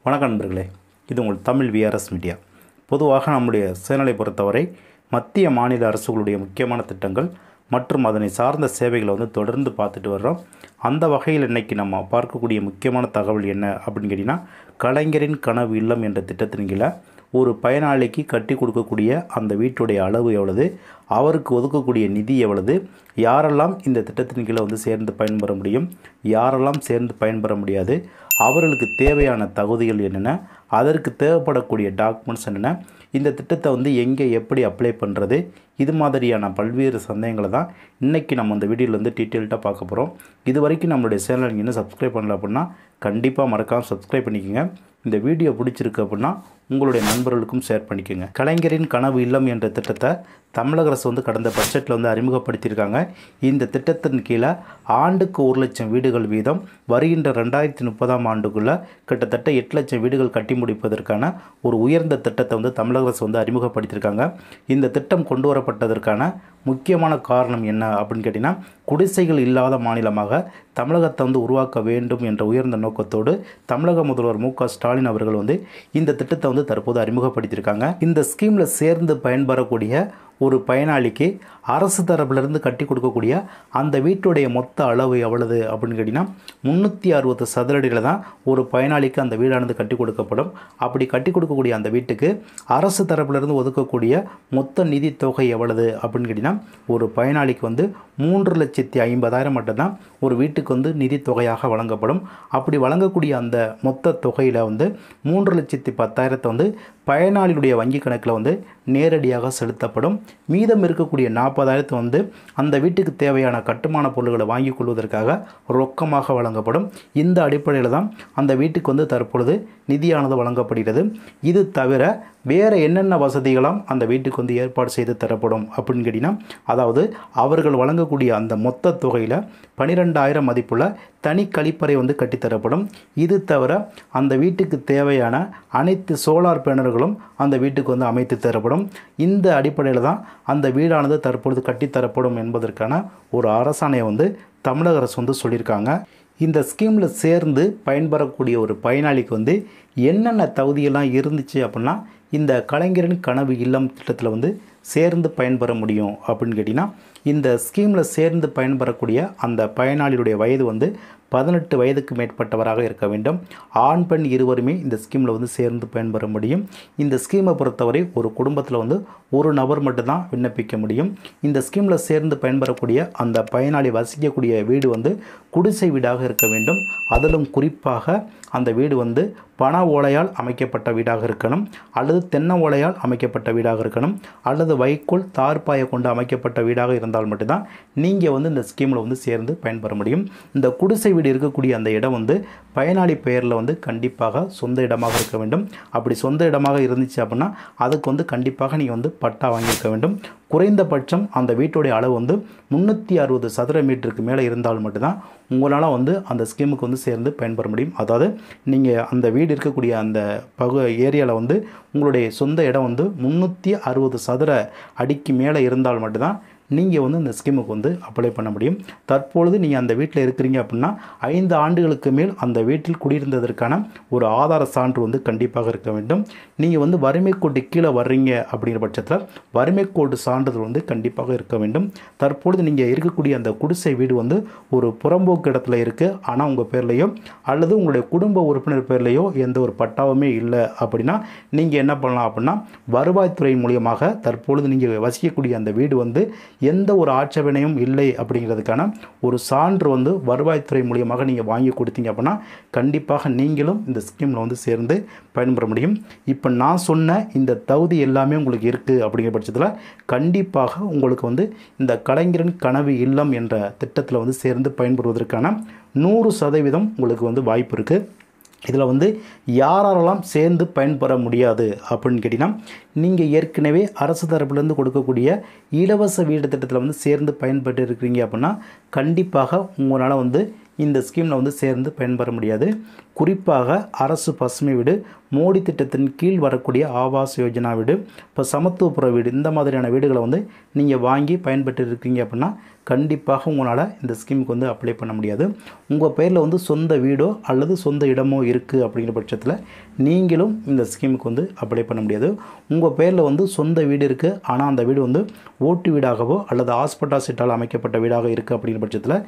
வணக்கம் நண்பர்களே, இது உங்கள் தமிழ் விஆர்எஸ் மீடியா. பொதுவாக நம்முடைய சேனலை பொறுத்தவரை மத்திய மாநில அரசுகளுடைய முக்கியமான திட்டங்கள் மற்றும் அதனை சார்ந்த சேவைகளை தொடர்ந்து பார்த்துட்டு வர்றோம். அந்த வகையில் இன்றைக்கி நம்ம பார்க்கக்கூடிய முக்கியமான தகவல் என்ன அப்படின்னு கேட்டிங்கன்னா, கலைஞரின் கனவு இல்லம் என்ற திட்டத்தின் கீழே ஒரு பயனாளிக்கு கட்டி கொடுக்கக்கூடிய அந்த வீட்டுடைய அளவு எவ்வளவு, அவருக்கு ஒதுக்கக்கூடிய நிதி எவ்வளவு, யாரெல்லாம் இந்த திட்டத்தின் கீழே சேர்ந்து பயன்பெற முடியும், யாரெல்லாம் சேர்ந்து பயன்பெற முடியாது, அவர்களுக்கு தேவையான தகுதிகள் என்னென்ன, அதற்கு தேவைப்படக்கூடிய டாக்குமெண்ட்ஸ் என்னென்ன, இந்த திட்டத்தை எங்கே எப்படி அப்ளை பண்ணுறது, இது மாதிரியான பல்வேறு சந்தேகங்களை தான் இன்றைக்கி நம்ம இந்த வீடியோவில் டீட்டெயில்டாக பார்க்க போகிறோம். இது வரைக்கும் நம்மளுடைய சேனல் இன்னும் சப்ஸ்கிரைப் பண்ணல அப்படின்னா கண்டிப்பாக மறக்காமல் சப்ஸ்கிரைப் பண்ணிக்கோங்க. இந்த வீடியோ பிடிச்சிருக்கு அப்படின்னா உங்களுடைய நண்பர்களுக்கும் ஷேர் பண்ணிக்கோங்க. கலைஞரின் கனவு இல்லம் என்ற திட்டத்தை தமிழக அரசு கடந்த பட்ஜெட்டில் அறிமுகப்படுத்தியிருக்காங்க. இந்த திட்டத்தின் கீழே ஆண்டுக்கு 1 லட்சம் வீடுகள் வீதம் வருகின்ற 2030ஆம் ஆண்டுக்குள்ளே கிட்டத்தட்ட 8 லட்சம் வீடுகள் கட்டி முடிப்பதற்கான ஒரு உயர்ந்த திட்டத்தை தமிழக அரசு அறிமுகப்படுத்தியிருக்காங்க. இந்த திட்டம் கொண்டு வரப்பட்டதற்கான முக்கியமான காரணம் என்ன அப்படின்னு கேட்டிங்கன்னா, குடிசைகள் இல்லாத மாநிலமாக தமிழகத்தை உருவாக்க வேண்டும் என்ற உயர்ந்த நோக்கத்தோடு தமிழக முதல்வர் மு க ஸ்டாலின் அவர்கள் இந்த திட்டத்தை தற்போது அறிமுகப்படுத்தியிருக்காங்க. இந்த ஸ்கீமில் சேர்ந்து பயன்பெறக்கூடிய ஒரு பயனாளிக்கு அரசு தரப்பிலிருந்து கட்டி கொடுக்கக்கூடிய அந்த வீட்டுடைய மொத்த அளவு எவ்வளவு அப்படின்னு கேட்டிங்கன்னா 360 சதுரடியில் தான் ஒரு பயனாளிக்கு அந்த வீடானது கட்டி கொடுக்கப்படும். அப்படி கட்டி கொடுக்கக்கூடிய அந்த வீட்டுக்கு அரசு தரப்பிலிருந்து ஒதுக்கக்கூடிய மொத்த நிதி தொகை எவ்வளவு அப்படின்னு கேட்டிங்கன்னா, ஒரு பயனாளிக்கு 3,50,000 மட்டும்தான் ஒரு வீட்டுக்கு நிதி தொகையாக வழங்கப்படும். அப்படி வழங்கக்கூடிய அந்த மொத்த தொகையில் 3,10,000 பயனாளியுடைய வங்கி கணக்கில் நேரடியாக செலுத்தப்படும். மீதம் இருக்கக்கூடிய 40,000 அந்த வீட்டுக்கு தேவையான கட்டுமான பொருட்களை வாங்கி கொள்வதற்காக ரொக்கமாக வழங்கப்படும். இந்த அடிப்படையில் தான் அந்த வீட்டுக்கு தற்பொழுது நிதியானது வழங்கப்படுகிறது. இது தவிர வேறு என்னென்ன வசதிகளும் அந்த வீட்டுக்கு ஏற்பாடு செய்து தரப்படும் அப்படின்னு கேட்டிங்கன்னா, அதாவது அவர்கள் வழங்கக்கூடிய அந்த மொத்த தொகையில் 12,000 மதிப்புள்ள தனி கழிப்பறை கட்டித்தரப்படும். இது தவிர அந்த வீட்டுக்கு தேவையான அனைத்து சோலார் பேனல்களும் அந்த வீட்டுக்கு அமைத்து தரப்படும். இந்த அடிப்படையில் தான் அந்த வீடானது தற்பொழுது கட்டித்தரப்படும் என்பதற்கான ஒரு அரசாணையை தமிழக அரசு சொல்லியிருக்காங்க. இந்த ஸ்கீமில் சேர்ந்து பயன்பெறக்கூடிய ஒரு பயனாளிக்கு என்னென்ன தகுதியெல்லாம் இருந்துச்சு அப்படின்னா, இந்த கலைஞரின் கனவு இல்லம் திட்டத்தில் சேர்ந்து பயன்பெற முடியும் அப்படின்னு கேட்டிங்கன்னா, இந்த ஸ்கீமில் சேர்ந்து பயன்பெறக்கூடிய அந்த பயனாளியுடைய வயது 18 வயதுக்கு மேற்பட்டவராக இருக்க வேண்டும். ஆண் பெண் இருவருமே இந்த ஸ்கீமில் சேர்ந்து பயன்பெற முடியும். இந்த ஸ்கீமை பொறுத்தவரை ஒரு குடும்பத்தில் ஒரு நபர் மட்டும்தான் விண்ணப்பிக்க முடியும். இந்த ஸ்கீமில் சேர்ந்து பயன்பெறக்கூடிய அந்த பயனாளி வசிக்கக்கூடிய வீடு குடிசை வீடாக இருக்க வேண்டும். அதிலும் குறிப்பாக அந்த வீடு பனை ஓலையால் அமைக்கப்பட்ட வீடாக இருக்கணும், அல்லது தென்னை ஓலையால் அமைக்கப்பட்ட வீடாக இருக்கணும், அல்லது வைக்கோல் தார்பாயை கொண்டு அமைக்கப்பட்ட வீடாக இருந்தால் மட்டும்தான் நீங்கள் இந்த ஸ்கீமில் சேர்ந்து பயன்பெற முடியும். இந்த குடிசை வீடு இருக்கக்கூடிய அந்த இடம் பயனாளி பெயரில் கண்டிப்பாக சொந்த இடமாக இருக்க வேண்டும். அப்படி சொந்த இடமாக இருந்துச்சு அப்படின்னா அதுக்கு கண்டிப்பாக நீங்கள் பட்டா வாங்கியிருக்க வேண்டும். குறைந்தபட்சம் அந்த வீட்டுடைய அளவு 360 சதுர மீட்டருக்கு மேலே இருந்தால் மட்டும்தான் உங்களால் அந்த ஸ்கீமுக்கு சேர்ந்து பயன்பெற முடியும். அதாவது நீங்கள் அந்த வீடு இருக்கக்கூடிய அந்த ஏரியாவில் உங்களுடைய சொந்த இடம் 360 சதுர அடிக்கு மேலே இருந்தால் மட்டும்தான் நீங்கள் இந்த ஸ்கீமுக்கு அப்ளை பண்ண முடியும். தற்பொழுது நீங்கள் அந்த வீட்டில் இருக்கிறீங்க அப்படின்னா 5 ஆண்டுகளுக்கு மேல் அந்த வீட்டில் குடியிருந்ததற்கான ஒரு ஆதார சான்று கண்டிப்பாக இருக்க வேண்டும். நீங்கள் வறுமை கோட்டு கீழே வர்றீங்க அப்படிங்கிற பட்சத்தில் வறுமை கோட்டு சான்றிதழ் கண்டிப்பாக இருக்க வேண்டும். தற்பொழுது நீங்கள் இருக்கக்கூடிய அந்த குடிசை வீடு ஒரு புறம்போக்கு இடத்துல இருக்குது, ஆனால் உங்கள் பேர்லையோ அல்லது உங்களுடைய குடும்ப உறுப்பினர் பேர்லையோ எந்த ஒரு பட்டாவுமே இல்லை அப்படின்னா நீங்கள் என்ன பண்ணலாம் அப்படின்னா, வருவாய்த்துறை மூலியமாக தற்பொழுது நீங்கள் வசிக்கக்கூடிய அந்த வீடு எந்த ஒரு ஆட்சேபனையும் இல்லை அப்படிங்கிறதுக்கான ஒரு சான்று வருவாய்த்துறை மூலியமாக நீங்கள் வாங்கி கொடுத்தீங்க அப்படின்னா கண்டிப்பாக நீங்களும் இந்த ஸ்கீமில் சேர்ந்து பயன்பெற முடியும். இப்போ நான் சொன்ன இந்த தகுதி எல்லாமே உங்களுக்கு இருக்குது அப்படிங்கிற பட்சத்தில் கண்டிப்பாக உங்களுக்கு இந்த கலைஞரின் கனவு இல்லம் என்ற திட்டத்தில் சேர்ந்து பயன்பெறுவதற்கான 100% உங்களுக்கு வாய்ப்பு இருக்குது. இதில் யாரெல்லாம் சேர்ந்து பயன்பெற முடியாது அப்படின்னு கேட்டிங்கன்னா, நீங்கள் ஏற்கனவே அரசு தரப்புலேருந்து கொடுக்கக்கூடிய இலவச வீடு திட்டத்தில் சேர்ந்து பயன்பெற்று இருக்கிறீங்க அப்படின்னா கண்டிப்பாக உங்களால் இந்த ஸ்கீமில் வந்து சேர்ந்து பயன்பெற முடியாது. குறிப்பாக அரசு பசுமை வீடு, மோடி திட்டத்தின் கீழ் வரக்கூடிய ஆவாஸ் யோஜனா வீடு, இப்போ சமத்துவப்புற வீடு, இந்த மாதிரியான வீடுகளை வந்து நீங்கள் வாங்கி பயன்பெற்று இருக்கீங்க அப்படின்னா கண்டிப்பாக உங்களால் இந்த ஸ்கீமுக்கு வந்து அப்ளை பண்ண முடியாது. உங்கள் பேரில் வந்து சொந்த வீடோ அல்லது சொந்த இடமோ இருக்குது அப்படிங்கிற பட்சத்தில் நீங்களும் இந்த ஸ்கீமுக்கு வந்து அப்ளை பண்ண முடியாது. உங்கள் பேரில் வந்து சொந்த வீடு இருக்குது, ஆனால் அந்த வீடு வந்து ஓட்டு வீடாகவோ அல்லது ஹாஸ்பிட்டல் சீட்டால் அமைக்கப்பட்ட வீடாக இருக்குது அப்படிங்கிற பட்சத்தில்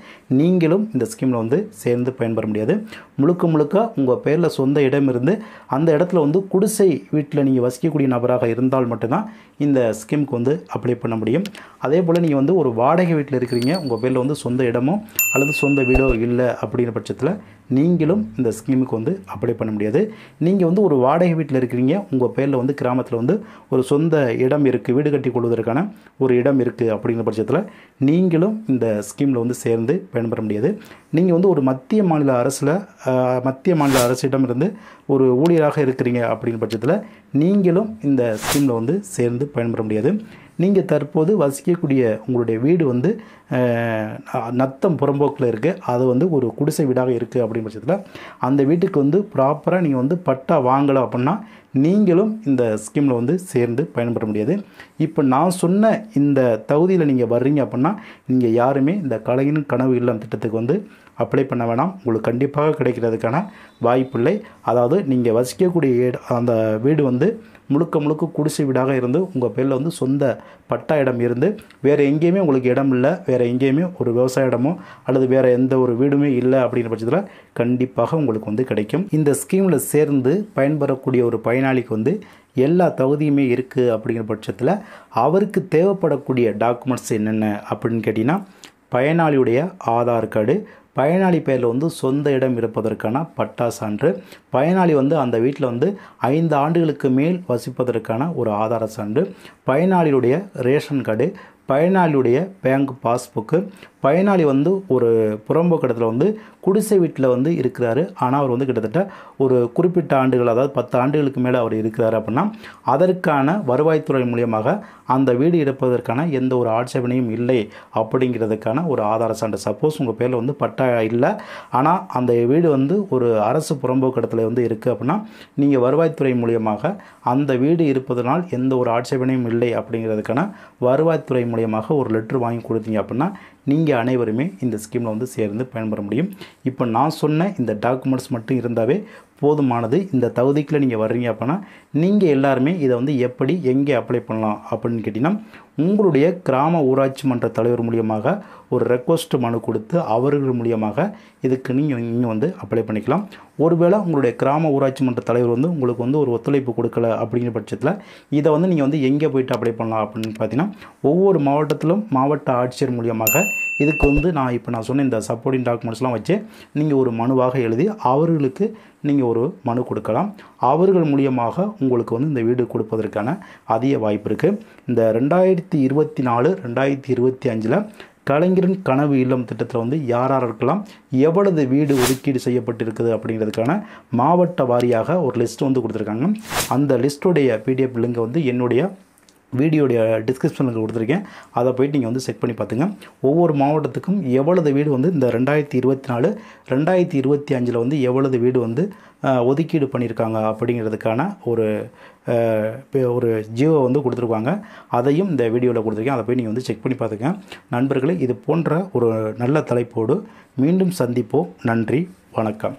நீங்களும் இந்த ஸ்கீமில் வந்து சேர்ந்து பயன்பெற முடியாது. முழுக்க முழுக்க உங்கள் பேரில் சொந்த இடம் இருந்து அந்த இடத்துல வந்து குடிசை வீட்டில் நீங்கள் வசிக்கக்கூடிய நபராக இருந்தால் மட்டும்தான் இந்த ஸ்கீமுக்கு வந்து அப்ளை பண்ண முடியும். அதே போல் நீங்கள் வந்து ஒரு வாடகை வீட்டில் இருக்கிறீங்க, உங்கள் பேரில் வந்து சொந்த இடமோ அல்லது சொந்த வீடோ இல்லை அப்படிங்கிற பட்சத்தில் நீங்களும் இந்த ஸ்கீமுக்கு வந்து அப்ளை பண்ண முடியாது. நீங்கள் வந்து ஒரு வாடகை வீட்டில் இருக்கிறீங்க, உங்கள் பேரில் வந்து கிராமத்தில் வந்து ஒரு சொந்த இடம் இருக்குது, வீடு கட்டி கொள்வதற்கான ஒரு இடம் இருக்குது அப்படிங்கிற பட்சத்தில் நீங்களும் இந்த ஸ்கீமில் வந்து சேர்ந்து பயன்பெற முடியாது. நீங்கள் வந்து ஒரு மத்திய மாநில அரசிடமிருந்து ஒரு ஊழியராக இருக்கிறீங்க அப்படிங்கிற பட்சத்தில் நீங்களும் இந்த ஸ்கீமில் வந்து சேர்ந்து பயன்பெற முடியாது. நீங்கள் தற்போது வசிக்கக்கூடிய உங்களுடைய வீடு வந்து நத்தம் புறம்போக்கில் இருக்குது, அது வந்து ஒரு குடிசை வீடாக இருக்குது அப்படிங்கிற பட்சத்தில் அந்த வீட்டுக்கு வந்து ப்ராப்பராக நீங்கள் வந்து பட்டா வாங்கலை அப்படின்னா நீங்களும் இந்த ஸ்கீமில் வந்து சேர்ந்து பயன்பெற முடியாது. இப்போ நான் சொன்ன இந்த தகுதியில் நீங்கள் வர்றீங்க அப்படின்னா நீங்கள் யாருமே இந்த கலைஞர் கனவு இல்லம் திட்டத்துக்கு வந்து அப்ளை பண்ண வேணாம். உங்களுக்கு கண்டிப்பாக கிடைக்கிறதுக்கான வாய்ப்பில்லை. அதாவது நீங்கள் வசிக்கக்கூடிய அந்த வீடு வந்து முழுக்க குடிசை வீடாக இருந்து உங்கள் பேரில் வந்து சொந்த பட்டா இடம் இருந்து வேறு எங்கேயுமே உங்களுக்கு இடம் இல்லை, வேறு எங்கேயுமே ஒரு விவசாய இடமோ அல்லது வேறு எந்த ஒரு வீடுமே இல்லை அப்படிங்கிற பட்சத்தில் கண்டிப்பாக உங்களுக்கு வந்து கிடைக்கும். இந்த ஸ்கீமில் சேர்ந்து பயன்பெறக்கூடிய ஒரு பயனாளிக்கு வந்து எல்லா தகுதியுமே இருக்குது அப்படிங்கிற பட்சத்தில் அவருக்கு தேவைப்படக்கூடிய டாக்குமெண்ட்ஸ் என்னென்ன அப்படின்னு கேட்டிங்கன்னா, பயனாளியுடைய ஆதார் கார்டு, பயனாளி பேரில் வந்து சொந்த இடம் இருப்பதற்கான பட்டா சான்று, பயனாளி வந்து அந்த வீட்டில் வந்து 5 ஆண்டுகளுக்கு மேல் வசிப்பதற்கான ஒரு ஆதார சான்று, பயனாளியுடைய ரேஷன் கார்டு, பயனாளியுடைய பேங்க் பாஸ்புக்கு, பயனாளி வந்து ஒரு புறம்போக்கு இடத்துல வந்து குடிசை வீட்டில் வந்து இருக்கிறாரு, ஆனால் அவர் வந்து கிட்டத்தட்ட ஒரு குறிப்பிட்ட ஆண்டுகள், அதாவது 10 ஆண்டுகளுக்கு மேலே அவர் இருக்கிறார் அப்படின்னா அதற்கான வருவாய்த்துறை மூலியமாக அந்த வீடு இருப்பதற்கான எந்த ஒரு ஆட்சேபனையும் இல்லை அப்படிங்கிறதுக்கான ஒரு ஆதார சான்று. சப்போஸ் உங்கள் பேரில் வந்து பட்டா இல்லை, ஆனால் அந்த வீடு வந்து ஒரு அரசு புறம்போக்கு இடத்துல வந்து இருக்குது அப்படின்னா நீங்கள் வருவாய்த்துறை மூலியமாக அந்த வீடு இருப்பதனால் எந்த ஒரு ஆட்சேபனையும் இல்லை அப்படிங்கிறதுக்கான வருவாய்த்துறை மூலியமாக ஒரு லெட்ரு வாங்கி கொடுத்தீங்க அப்படின்னா நீங்கள் அனைவருமே இந்த ஸ்கீமில் வந்து சேர்ந்து பயன்பெற முடியும். இப்போ நான் சொன்ன இந்த டாக்குமெண்ட்ஸ் மட்டும் இருந்தாவே போதுமானது. இந்த தகுதிக்குள்ள நீங்கள் வர்றீங்க அப்படின்னா நீங்கள் எல்லாருமே இதை வந்து எப்படி எங்கே அப்ளை பண்ணலாம் அப்படின்னு கேட்டிங்கன்னா, உங்களுடைய கிராம ஊராட்சி மன்ற தலைவர் மூலியமாக ஒரு ரெக்வஸ்ட் மனு கொடுத்து அவர்கள் மூலியமாக இதுக்கு நீங்கள் வந்து அப்ளை பண்ணிக்கலாம். ஒருவேளை உங்களுடைய கிராம ஊராட்சி மன்ற தலைவர் வந்து உங்களுக்கு வந்து ஒரு ஒத்துழைப்பு கொடுக்கல அப்படிங்கிற பட்சத்தில் இதை வந்து நீங்கள் வந்து எங்கே போய்ட்டு அப்ளை பண்ணலாம் அப்படின்னு பார்த்தீங்கன்னா, ஒவ்வொரு மாவட்டத்திலும் மாவட்ட ஆட்சியர் மூலியமாக இதுக்கு வந்து நான் சொன்ன இந்த சப்போர்ட்டிங் டாக்குமெண்ட்ஸ்லாம் வச்சு நீங்கள் ஒரு மனுவாக எழுதி அவர்களுக்கு நீங்கள் ஒரு மனு கொடுக்கலாம். அவர்கள் மூலியமாக உங்களுக்கு வந்து இந்த வீடு கொடுப்பதற்கான அதிக வாய்ப்பு இருக்குது. இந்த 2024, 2025 கலைஞரின் கனவு இல்லம் திட்டத்தில் வந்து யாரெல்லாம் எவ்வளவு வீடு ஒதுக்கீடு செய்யப்பட்டிருக்குது அப்படிங்கிறதுக்கான மாவட்ட வாரியாக ஒரு லிஸ்ட் வந்து கொடுத்துருக்காங்க. அந்த லிஸ்ட்டுடைய PDF லிங்கை வந்து என்னுடைய வீடியோடைய டிஸ்கிரிப்ஷனில் கொடுத்துருக்கேன். அதை போய்ட்டு நீங்கள் வந்து செக் பண்ணி பார்த்துங்க. ஒவ்வொரு மாவட்டத்துக்கும் எவ்வளவு வீடு வந்து இந்த 2024, 2025 வந்து எவ்வளவு வீடு வந்து ஒதுக்கீடு பண்ணியிருக்காங்க அப்படிங்கிறதுக்கான ஒரு ஜியோ வந்து கொடுத்துருக்காங்க. அதையும் இந்த வீடியோவில் கொடுத்துருக்கேன். அதை போய் நீங்கள் வந்து செக் பண்ணி பார்த்துங்க. நண்பர்களே, இது போன்ற ஒரு நல்ல தலைப்போடு மீண்டும் சந்திப்போம். நன்றி, வணக்கம்.